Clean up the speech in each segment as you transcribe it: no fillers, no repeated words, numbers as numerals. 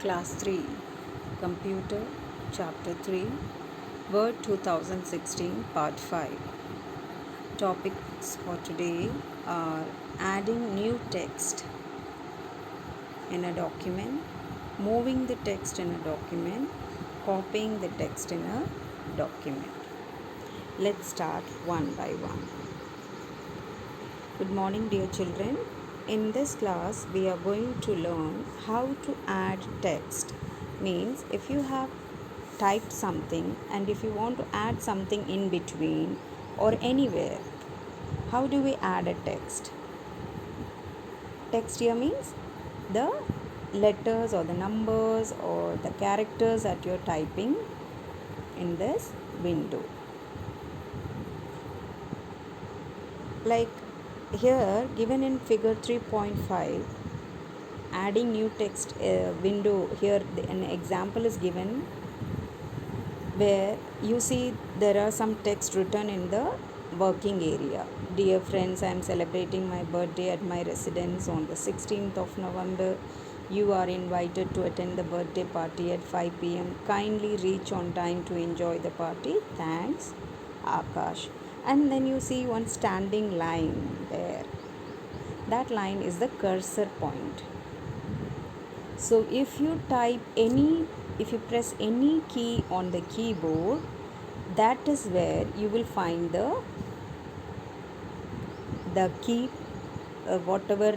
Class 3 Computer Chapter 3 Word 2016 Part 5. Topics for today are adding new text in a document, moving the text in a document, copying the text in a document. Let's start one by one. Good morning, dear children. In this class, we are going to learn how to add text. Means if you have typed something and if you want to add something in between or anywhere, how do we add a text? Text here means the letters or the numbers or the characters that you're typing in this window. Like here given in figure 3.5, adding new text window, here an example is given where you see there are some text written in the working area. Dear friends, I am celebrating my birthday at my residence on the 16th of November. You are invited to attend the birthday party at 5 p.m. Kindly reach on time to enjoy the party. Thanks, Akash. And then you see one standing line there. That line is the cursor point. So if you press any key on the keyboard, that is where you will find the key, whatever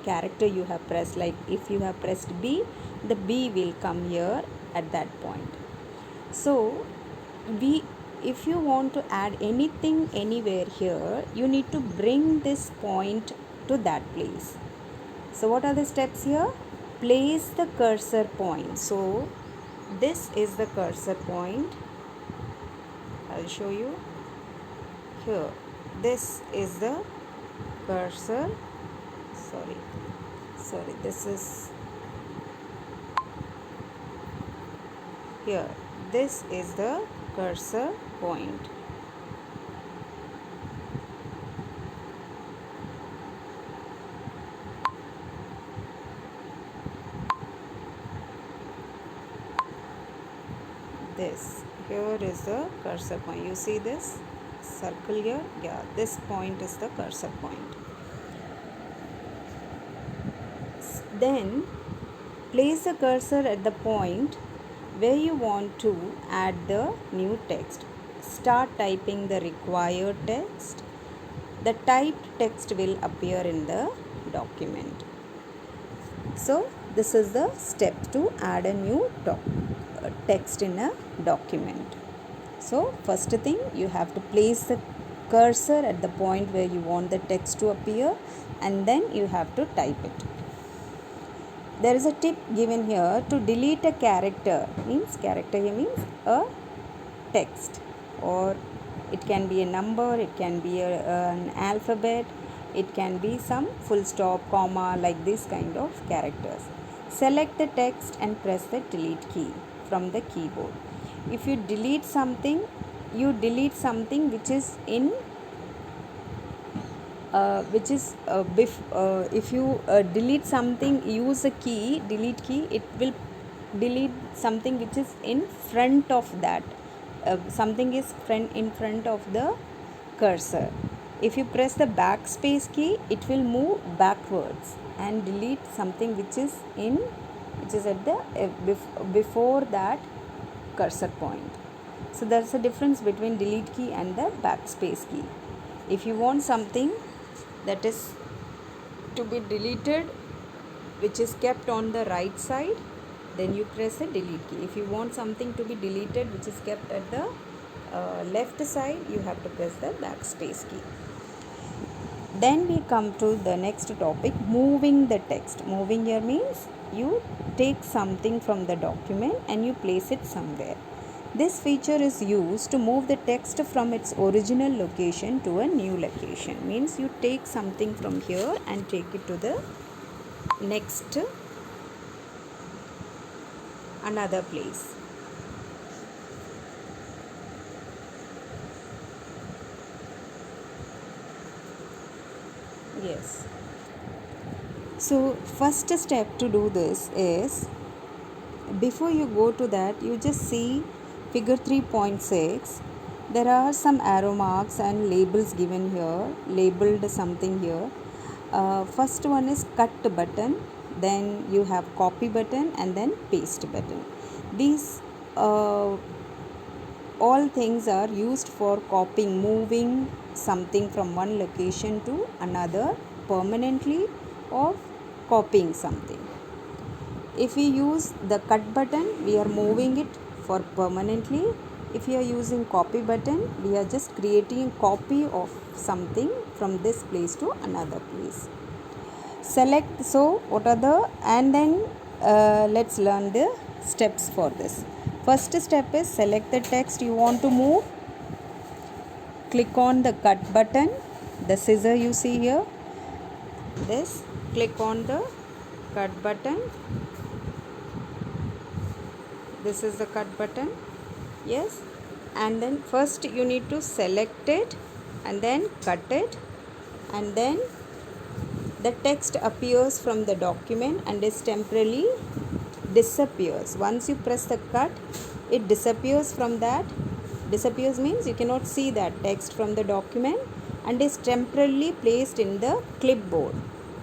character you have pressed. Like if you have pressed B, the B will come here at that point. So if you want to add anything anywhere here, you need to bring this point to that place. So what are the steps here? Place the cursor point. So this is the cursor point. I'll show you here. This is the cursor. Sorry, this is here. This is the cursor point. This here is the cursor point. You see this circle here? Yeah, this point is the cursor point. Then place the cursor at the point where you want to add the new text. Start typing the required text. The typed text will appear in the document. So this is the step to add a new text in a document. So first thing, you have to place the cursor at the point where you want the text to appear, and then you have to type it. There is a tip given here to delete a character. Character here means a text, or it can be a number, it can be an alphabet, it can be some full stop, comma, like this kind of characters. Select the text and press the delete key from the keyboard. If you delete something, which is in if you delete something, use a key, delete key, it will delete something which is in front of that. Something is in front of the cursor. If you press the backspace key, it will move backwards and delete something which is at the before that cursor point. So there's a difference between delete key and the backspace key. If you want something that is to be deleted, which is kept on the right side, then you press the delete key. If you want something to be deleted which is kept at the left side, you have to press the backspace key. Then we come to the next topic, moving the text. Moving here means you take something from the document and you place it somewhere. This feature is used to move the text from its original location to a new location. Means you take something from here and take it to the next another place. Yes. So first step to do this is before you go to that, you just see figure 3.6. There are some arrow marks and labels given here, labeled something here. First one is cut button, then you have copy button, and then paste button. These all things are used for copying, moving something from one location to another permanently, or copying something. If we use the cut button, we are moving it for permanently. If you are using copy button, we are just creating a copy of something from this place to another place. Select, so what are the, and then let's learn the steps for this. First step is select the text you want to move. Click on the cut button, the scissor you see here. This, click on the cut button. This is the cut button, yes. And then first you need to select it and then cut it, and then the text appears from the document and is temporarily disappears. Once you press the cut, it disappears from that. Disappears means you cannot see that text from the document, and is temporarily placed in the clipboard.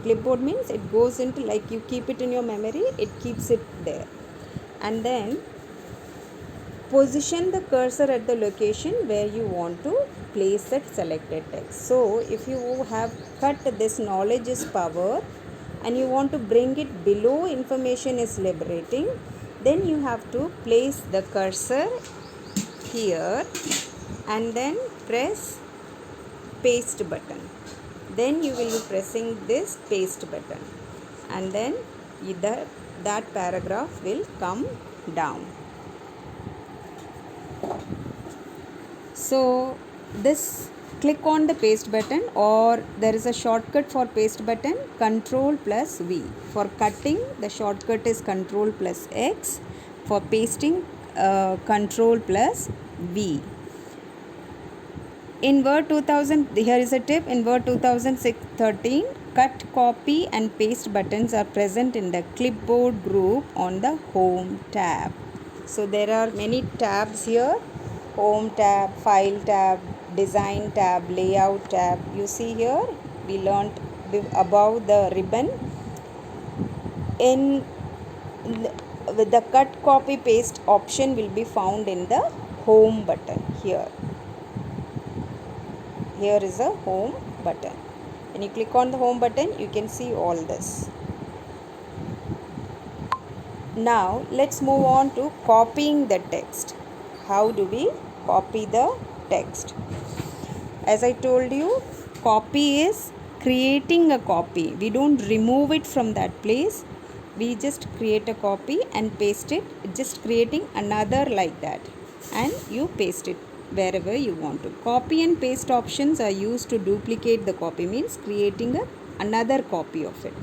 Clipboard means it goes into, like you keep it in your memory, it keeps it there. And then position the cursor at the location where you want to place that selected text. So if you have cut this knowledge is power and you want to bring it below information is liberating, then you have to place the cursor here and then press paste button. Then you will be pressing this paste button, and then that paragraph will come down. So this, click on the paste button, or there is a shortcut for paste button, Ctrl plus V. For cutting, the shortcut is Ctrl plus X. For pasting, Ctrl plus V. In Word 2000, here is a tip. In Word 2013, cut, copy and paste buttons are present in the clipboard group on the Home tab. So there are many tabs here. Home tab, File tab, Design tab, Layout tab. You see here, we learnt above the ribbon. With the cut, copy, paste option will be found in the Home button here. Here is a Home button. When you click on the Home button, you can see all this. Now let's move on to copying the text. How do we copy the text? As I told you, copy is creating a copy. We don't remove it from that place. We just create a copy and paste it, just creating another like that, and you paste it wherever you want to. Copy and paste options are used to duplicate the copy, means creating another copy of it.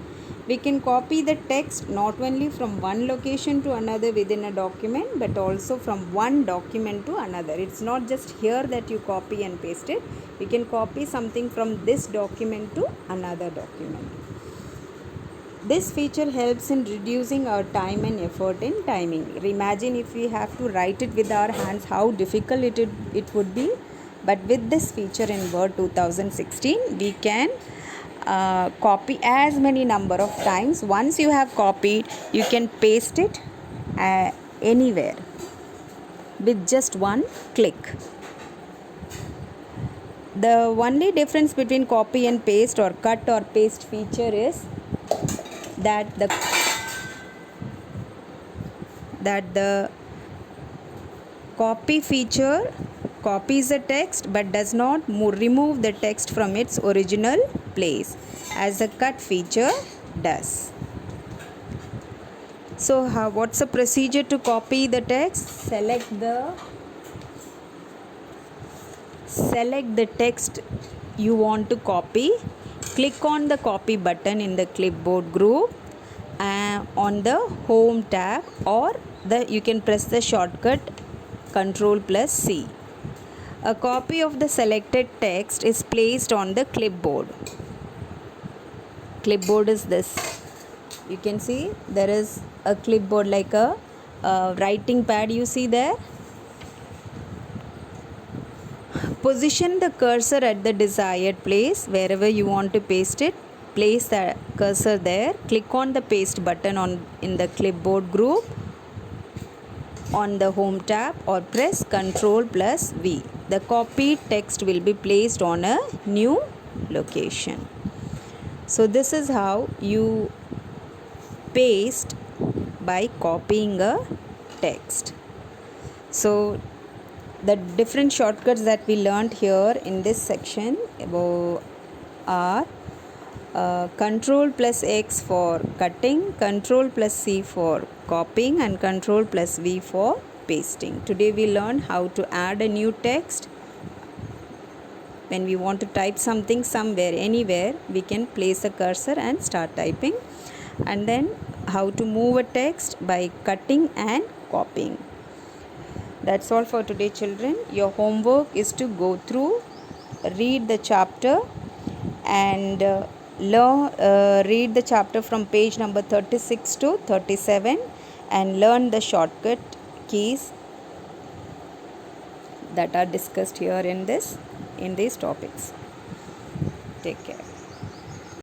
We can copy the text not only from one location to another within a document, but also from one document to another. It's not just here that you copy and paste it. We can copy something from this document to another document. This feature helps in reducing our time and effort in timing. Imagine if we have to write it with our hands, how difficult it would be. But with this feature in Word 2016, we can copy as many number of times. Once you have copied, you can paste it anywhere with just one click. The only difference between copy and paste or cut or paste feature is that the copy feature copies the text but does not remove the text from its original place, as the cut feature does. So what's the procedure to copy the text? Select the text you want to copy. Click on the copy button in the clipboard group on the Home tab, or you can press the shortcut Ctrl plus C. A copy of the selected text is placed on the clipboard. Clipboard is this. You can see there is a clipboard like a writing pad you see there. Position the cursor at the desired place wherever you want to paste it. Place the cursor there. Click on the paste button in the clipboard group on the home tab, or press Ctrl+V. The copied text will be placed on a new location. So this is how you paste by copying a text. So the different shortcuts that we learned here in this section are Ctrl+X for cutting, Ctrl+C for copying, and Ctrl+V for pasting. Today we learned how to add a new text. When we want to type something somewhere, anywhere, we can place a cursor and start typing. And then how to move a text by cutting and copying. That's all for today, children. Your homework is to go through, read the chapter, and read the chapter from page number 36 to 37 and learn the shortcut keys that are discussed here in these topics. Take care.